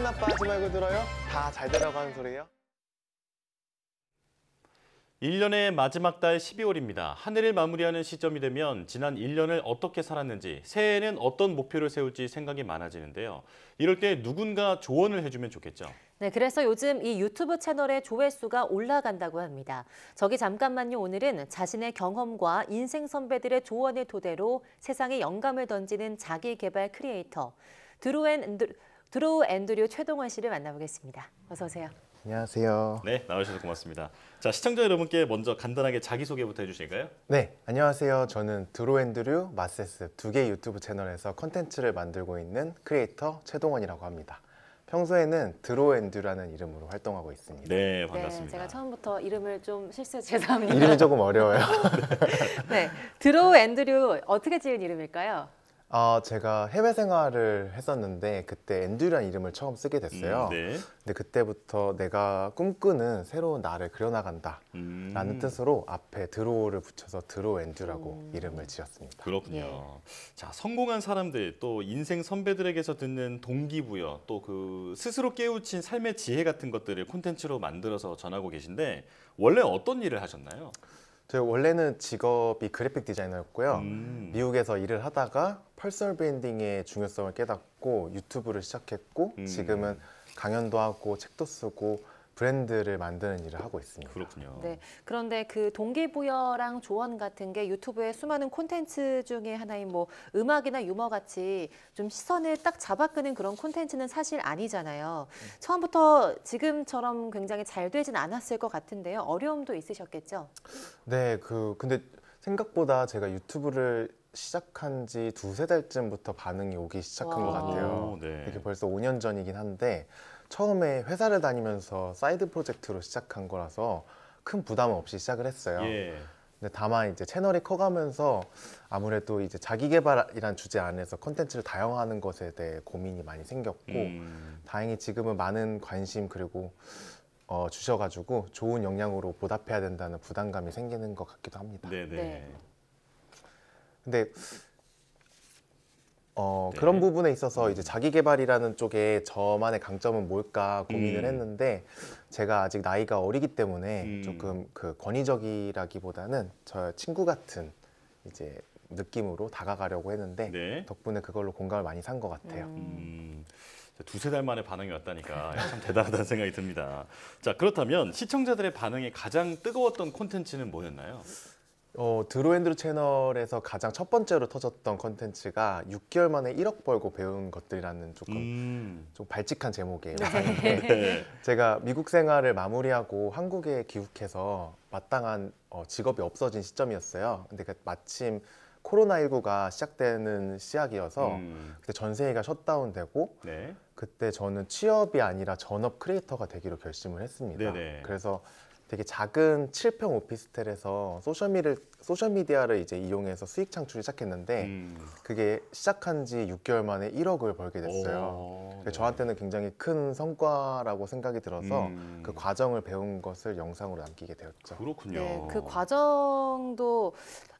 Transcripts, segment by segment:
아빠 하지 말고 들어요. 다 잘 되라고 소리예요. 1년의 마지막 달 12월입니다. 한 해를 마무리하는 시점이 되면 지난 1년을 어떻게 살았는지, 새해에는 어떤 목표를 세울지 생각이 많아지는데요. 이럴 때 누군가 조언을 해주면 좋겠죠. 네, 그래서 요즘 이 유튜브 채널의 조회수가 올라간다고 합니다. 저기 잠깐만요. 오늘은 자신의 경험과 인생 선배들의 조언을 토대로 세상에 영감을 던지는 자기 개발 크리에이터 드로우 앤드류 최동원 씨를 만나보겠습니다. 어서 오세요. 안녕하세요. 네, 나와주셔서 고맙습니다. 자, 시청자 여러분께 먼저 간단하게 자기소개부터 해주실까요? 네, 안녕하세요. 저는 드로우 앤드류 마세스 2개 유튜브 채널에서 컨텐츠를 만들고 있는 크리에이터 최동원이라고 합니다. 평소에는 드로우 앤드류라는 이름으로 활동하고 있습니다. 네, 반갑습니다. 네, 제가 처음부터 이름을 좀 죄송합니다. 이름이 조금 어려워요. 네, 드로우 앤드류 어떻게 지은 이름일까요? 제가 해외 생활을 했었는데 그때 앤드류라는 이름을 처음 쓰게 됐어요. 네. 근데 그때부터 내가 꿈꾸는 새로운 나를 그려나간다 라는 뜻으로 앞에 드로우를 붙여서 드로우 앤드류라고 이름을 지었습니다. 그렇군요. 예. 자, 성공한 사람들, 또 인생 선배들에게서 듣는 동기부여, 또 그 스스로 깨우친 삶의 지혜 같은 것들을 콘텐츠로 만들어서 전하고 계신데 원래 어떤 일을 하셨나요? 제가 원래는 직업이 그래픽 디자이너였고요. 미국에서 일을 하다가 퍼스널 브랜딩의 중요성을 깨닫고 유튜브를 시작했고 지금은 강연도 하고 책도 쓰고 브랜드를 만드는 일을 하고 있습니다. 그렇군요. 네, 그런데 그 동기부여랑 조언 같은 게 유튜브의 수많은 콘텐츠 중에 하나인 뭐 음악이나 유머 같이 좀 시선을 딱 잡아끄는 그런 콘텐츠는 사실 아니잖아요. 처음부터 지금처럼 굉장히 잘 되진 않았을 것 같은데요. 어려움도 있으셨겠죠? 네, 근데 생각보다 제가 유튜브를 시작한 지 두세 달쯤부터 반응이 오기 시작한 것 같아요. 네. 이게 벌써 5년 전이긴 한데 처음에 회사를 다니면서 사이드 프로젝트로 시작한 거라서 큰 부담 없이 시작을 했어요. 예. 근데 다만 이제 채널이 커가면서 아무래도 이제 자기 개발이란 주제 안에서 컨텐츠를 다양화하는 것에 대해 고민이 많이 생겼고 다행히 지금은 많은 관심 그리고 주셔가지고 좋은 영향으로 보답해야 된다는 부담감이 생기는 것 같기도 합니다. 네네. 네. 근데 네. 그런 부분에 있어서 이제 자기 개발이라는 쪽에 저만의 강점은 뭘까 고민을 했는데 제가 아직 나이가 어리기 때문에 조금 그 권위적이라기보다는 저 친구 같은 이제 느낌으로 다가가려고 했는데 네. 덕분에 그걸로 공감을 많이 산 것 같아요. 두세 달 만에 반응이 왔다니까 참 대단하다는 생각이 듭니다. 자, 그렇다면 시청자들의 반응이 가장 뜨거웠던 콘텐츠는 뭐였나요? 드로우 앤드류 채널에서 가장 첫 번째로 터졌던 컨텐츠가 6개월 만에 1억 벌고 배운 것들이라는 조금 좀 발칙한 제목의 영상인데 네. 제가 미국 생활을 마무리하고 한국에 귀국해서 마땅한 직업이 없어진 시점이었어요. 근데 마침 코로나19가 시작되는 시작이어서 그때 전 세계가 셧다운되고 네. 그때 저는 취업이 아니라 전업 크리에이터가 되기로 결심을 했습니다. 네네. 그래서 되게 작은 7평 오피스텔에서 소셜미디어를 이제 이용해서 수익 창출을 시작했는데 그게 시작한 지 6개월 만에 1억을 벌게 됐어요. 네. 저한테는 굉장히 큰 성과라고 생각이 들어서 그 과정을 배운 것을 영상으로 남기게 되었죠. 그렇군요. 네, 그 과정도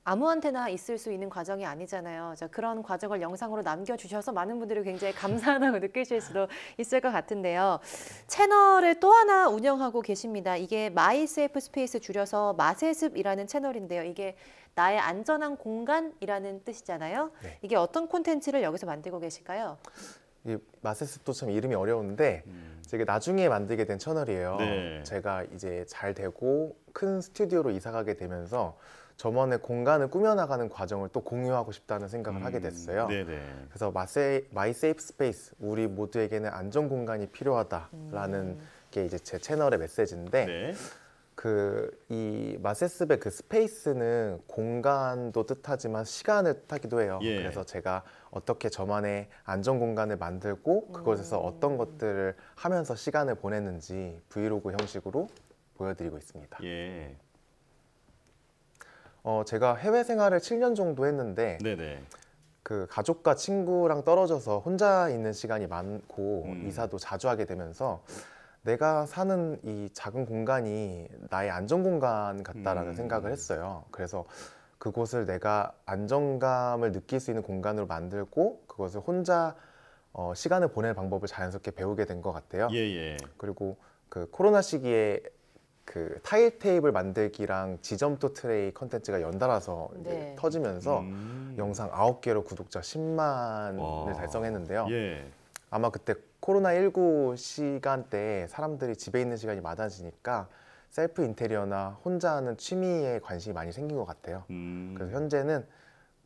아무한테나 있을 수 있는 과정이 아니잖아요. 자, 그런 과정을 영상으로 남겨주셔서 많은 분들이 굉장히 감사하다고 느끼실 수도 있을 것 같은데요. 채널을 또 하나 운영하고 계십니다. 이게 마이세이프 스페이스 줄여서 마세습이라는 채널인데요. 이게 나의 안전한 공간이라는 뜻이잖아요. 네. 이게 어떤 콘텐츠를 여기서 만들고 계실까요? 이 마세습도 참 이름이 어려운데 제가 나중에 만들게 된 채널이에요. 네. 제가 이제 잘 되고 큰 스튜디오로 이사 가게 되면서 저만의 공간을 꾸며나가는 과정을 또 공유하고 싶다는 생각을 하게 됐어요. 네네. 그래서 마이 세이프 스페이스, 우리 모두에게는 안전 공간이 필요하다라는 게 이제 제 채널의 메시지인데 네. 이 마세습의 그 스페이스는 공간도 뜻하지만 시간을 뜻하기도 해요. 예. 그래서 제가 어떻게 저만의 안전 공간을 만들고 그것에서 어떤 것들을 하면서 시간을 보냈는지 브이로그 형식으로 보여드리고 있습니다. 예. 제가 해외 생활을 7년 정도 했는데 네네. 그 가족과 친구랑 떨어져서 혼자 있는 시간이 많고 이사도 자주 하게 되면서 내가 사는 이 작은 공간이 나의 안전 공간 같다라는 생각을 했어요. 그래서 그곳을 내가 안정감을 느낄 수 있는 공간으로 만들고 그것을 혼자 시간을 보낼 방법을 자연스럽게 배우게 된 것 같아요. 예, 예. 그리고 그 코로나 시기에 그 타일 테이블 만들기랑 지점토 트레이 컨텐츠가 연달아서 이제 네. 터지면서 영상 9개로 구독자 10만을 와. 달성했는데요. 예. 아마 그때 코로나19 시간대에 사람들이 집에 있는 시간이 많아지니까 셀프 인테리어나 혼자 하는 취미에 관심이 많이 생긴 것 같아요. 그래서 현재는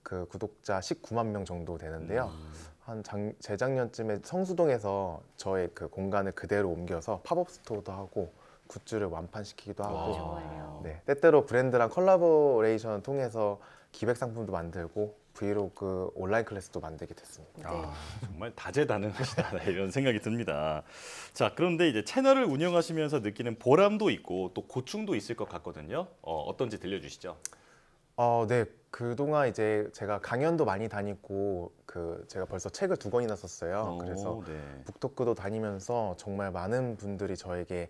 그 구독자 19만 명 정도 되는데요. 재작년쯤에 성수동에서 저의 그 공간을 그대로 옮겨서 팝업 스토어도 하고 굿즈를 완판시키기도 하고 와. 정말요. 네, 때때로 브랜드랑 컬래버레이션을 통해서 기획 상품도 만들고 브이로그 온라인 클래스도 만들게 됐습니다. 네. 아, 정말 다재다능하시다 이런 생각이 듭니다. 자, 그런데 이제 채널을 운영하시면서 느끼는 보람도 있고 또 고충도 있을 것 같거든요. 어떤지 들려주시죠. 네, 그동안 이제 제가 강연도 많이 다니고 제가 벌써 책을 2권이나 썼어요. 그래서 네. 북토크도 다니면서 정말 많은 분들이 저에게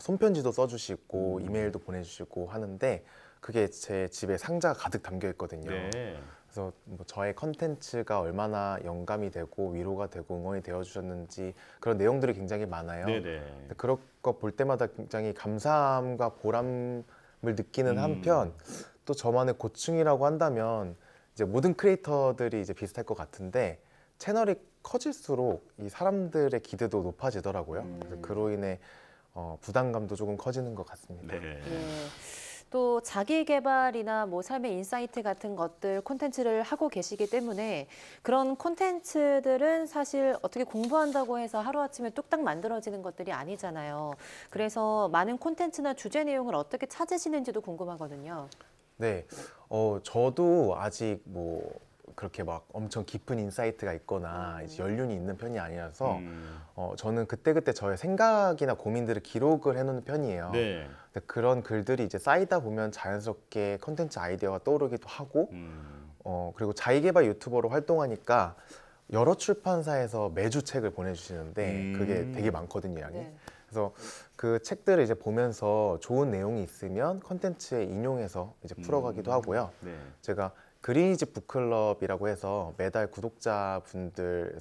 손편지도 써주시고 이메일도 보내주시고 하는데 그게 제 집에 상자가 가득 담겨 있거든요. 네. 그래서 뭐 저의 컨텐츠가 얼마나 영감이 되고 위로가 되고 응원이 되어 주셨는지 그런 내용들이 굉장히 많아요. 네네. 근데 그런 거 볼 때마다 굉장히 감사함과 보람을 느끼는 한편 또 저만의 고충이라고 한다면 이제 모든 크리에이터들이 이제 비슷할 것 같은데 채널이 커질수록 이 사람들의 기대도 높아지더라고요. 그래서 그로 인해 부담감도 조금 커지는 것 같습니다. 네. 예. 또 자기 개발이나 뭐 삶의 인사이트 같은 것들 콘텐츠를 하고 계시기 때문에 그런 콘텐츠들은 사실 어떻게 공부한다고 해서 하루아침에 뚝딱 만들어지는 것들이 아니잖아요. 그래서 많은 콘텐츠나 주제 내용을 어떻게 찾으시는지도 궁금하거든요. 네, 저도 아직 뭐 그렇게 막 엄청 깊은 인사이트가 있거나 이제 연륜이 있는 편이 아니라서 저는 그때그때 저의 생각이나 고민들을 기록을 해놓는 편이에요. 네. 근데 그런 글들이 이제 쌓이다 보면 자연스럽게 컨텐츠 아이디어가 떠오르기도 하고 그리고 자기계발 유튜버로 활동하니까 여러 출판사에서 매주 책을 보내주시는데 그게 되게 많거든요, 양이. 네. 그래서 그 책들을 이제 보면서 좋은 내용이 있으면 컨텐츠에 인용해서 이제 풀어가기도 하고요. 네. 제가 그린이집 북클럽이라고 해서 매달 구독자분들에게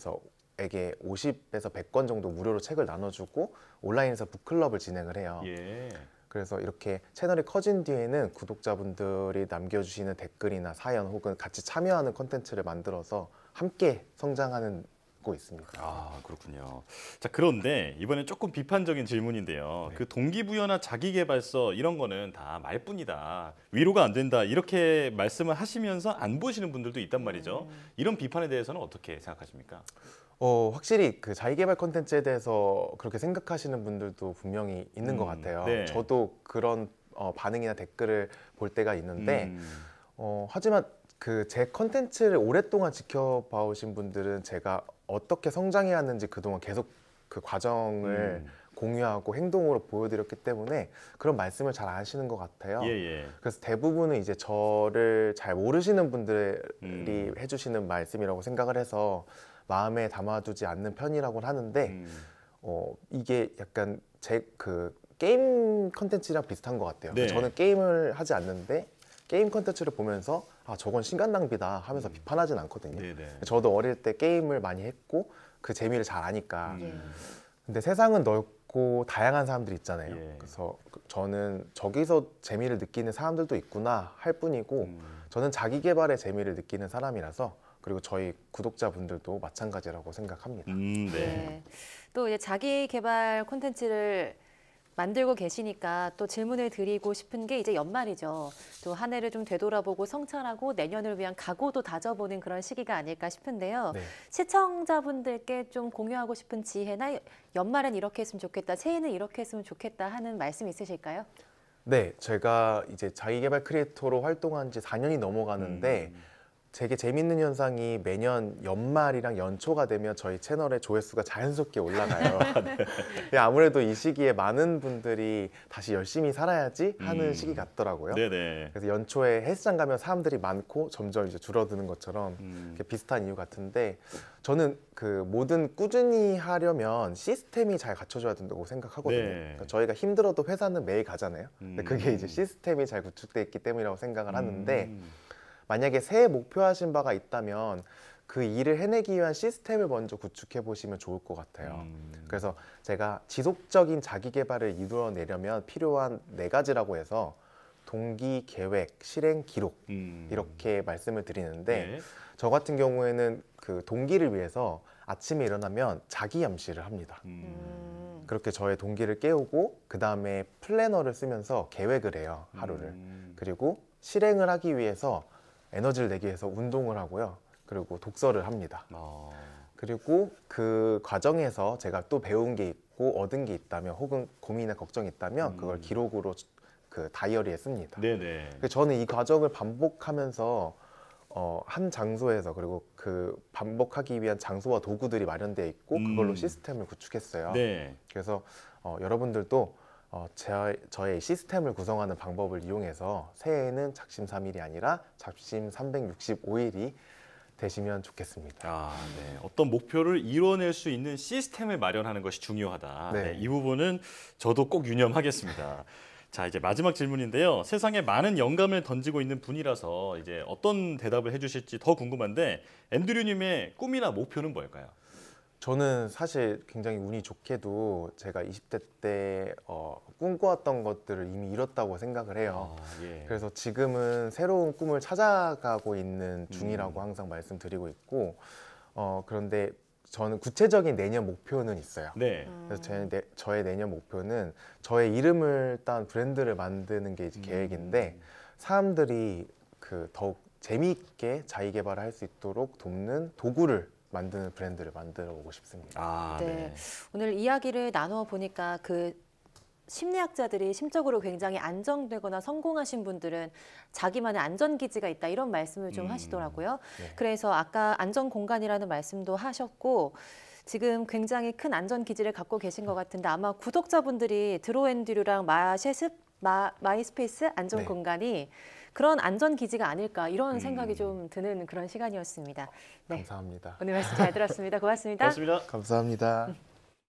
50에서 100권 정도 무료로 책을 나눠주고 온라인에서 북클럽을 진행을 해요. 예. 그래서 이렇게 채널이 커진 뒤에는 구독자분들이 남겨주시는 댓글이나 사연 혹은 같이 참여하는 컨텐츠를 만들어서 함께 성장하는 고 있습니다. 아, 그렇군요. 자, 그런데 이번엔 조금 비판적인 질문인데요. 네. 그 동기부여나 자기계발서 이런 거는 다 말뿐이다. 위로가 안 된다. 이렇게 말씀을 하시면서 안 보시는 분들도 있단 말이죠. 이런 비판에 대해서는 어떻게 생각하십니까? 확실히 그 자기계발 콘텐츠에 대해서 그렇게 생각하시는 분들도 분명히 있는 것 같아요. 네. 저도 그런 반응이나 댓글을 볼 때가 있는데 하지만 그 제 컨텐츠를 오랫동안 지켜봐 오신 분들은 제가 어떻게 성장해야 하는지 그동안 계속 그 과정을 공유하고 행동으로 보여드렸기 때문에 그런 말씀을 잘 안 하시는 것 같아요. 예, 예. 그래서 대부분은 이제 저를 잘 모르시는 분들이 해주시는 말씀이라고 생각을 해서 마음에 담아두지 않는 편이라고는 하는데 이게 약간 제 그 게임 컨텐츠랑 비슷한 것 같아요. 네. 저는 게임을 하지 않는데 게임 컨텐츠를 보면서 아 저건 시간 낭비다 하면서 비판하진 않거든요. 네네. 저도 어릴 때 게임을 많이 했고 그 재미를 잘 아니까. 예. 근데 세상은 넓고 다양한 사람들이 있잖아요. 예. 그래서 저는 저기서 재미를 느끼는 사람들도 있구나 할 뿐이고 저는 자기 개발에 재미를 느끼는 사람이라서 그리고 저희 구독자분들도 마찬가지라고 생각합니다. 네. 네. 또 이제 자기 개발 콘텐츠를 만들고 계시니까 또 질문을 드리고 싶은 게 이제 연말이죠. 또 한 해를 좀 되돌아보고 성찰하고 내년을 위한 각오도 다져보는 그런 시기가 아닐까 싶은데요. 네. 시청자분들께 좀 공유하고 싶은 지혜나 연말엔 이렇게 했으면 좋겠다, 새해는 이렇게 했으면 좋겠다 하는 말씀 있으실까요? 네, 제가 이제 자기개발 크리에이터로 활동한 지 4년이 넘어가는데 되게 재밌는 현상이 매년 연말이랑 연초가 되면 저희 채널의 조회수가 자연스럽게 올라가요. 네, 아무래도 이 시기에 많은 분들이 다시 열심히 살아야지 하는 시기 같더라고요. 네네. 그래서 연초에 헬스장 가면 사람들이 많고 점점 이제 줄어드는 것처럼 이렇게 비슷한 이유 같은데 저는 그 뭐든 꾸준히 하려면 시스템이 잘 갖춰져야 된다고 생각하거든요. 네. 그러니까 저희가 힘들어도 회사는 매일 가잖아요. 근데 그게 이제 시스템이 잘 구축돼 있기 때문이라고 생각을 하는데 만약에 새해 목표하신 바가 있다면 그 일을 해내기 위한 시스템을 먼저 구축해 보시면 좋을 것 같아요. 그래서 제가 지속적인 자기 개발을 이루어내려면 필요한 4가지라고 해서 동기, 계획, 실행, 기록 이렇게 말씀을 드리는데 네. 저 같은 경우에는 그 동기를 위해서 아침에 일어나면 자기 암시를 합니다. 그렇게 저의 동기를 깨우고 그 다음에 플래너를 쓰면서 계획을 해요, 하루를. 그리고 실행을 하기 위해서 에너지를 내기 위해서 운동을 하고요. 그리고 독서를 합니다. 그리고 그 과정에서 제가 또 배운 게 있고 얻은 게 있다면 혹은 고민이나 걱정이 있다면 그걸 기록으로 그 다이어리에 씁니다. 네네. 그래서 저는 이 과정을 반복하면서 한 장소에서 그리고 그 반복하기 위한 장소와 도구들이 마련되어 있고 그걸로 시스템을 구축했어요. 네. 그래서 여러분들도 저의 시스템을 구성하는 방법을 이용해서 새해에는 작심 3일이 아니라 작심 365일이 되시면 좋겠습니다. 네. 어떤 목표를 이뤄낼 수 있는 시스템을 마련하는 것이 중요하다. 네. 네, 이 부분은 저도 꼭 유념하겠습니다. 자, 이제 마지막 질문인데요. 세상에 많은 영감을 던지고 있는 분이라서 이제 어떤 대답을 해주실지 더 궁금한데 앤드류님의 꿈이나 목표는 뭘까요? 저는 사실 굉장히 운이 좋게도 제가 20대 때 꿈꿔왔던 것들을 이미 이뤘다고 생각을 해요. 예. 그래서 지금은 새로운 꿈을 찾아가고 있는 중이라고 항상 말씀드리고 있고 그런데 저는 구체적인 내년 목표는 있어요. 네. 그래서 저의 내년 목표는 저의 이름을 딴 브랜드를 만드는 게 이제 계획인데 사람들이 그 더욱 재미있게 자기 개발을 할 수 있도록 돕는 도구를 만드는 브랜드를 만들어 보고 싶습니다. 네. 오늘 이야기를 나누어 보니까 그 심리학자들이 심적으로 굉장히 안정되거나 성공하신 분들은 자기만의 안전기지가 있다 이런 말씀을 좀 하시더라고요. 네. 그래서 아까 안전공간이라는 말씀도 하셨고 지금 굉장히 큰 안전기지를 갖고 계신 것 같은데 아마 구독자분들이 드로앤드류랑 마이스페이스 안전공간이 그런 안전기지가 아닐까 이런 생각이 좀 드는 그런 시간이었습니다. 네. 감사합니다. 오늘 말씀 잘 들었습니다. 고맙습니다. 고맙습니다. 감사합니다.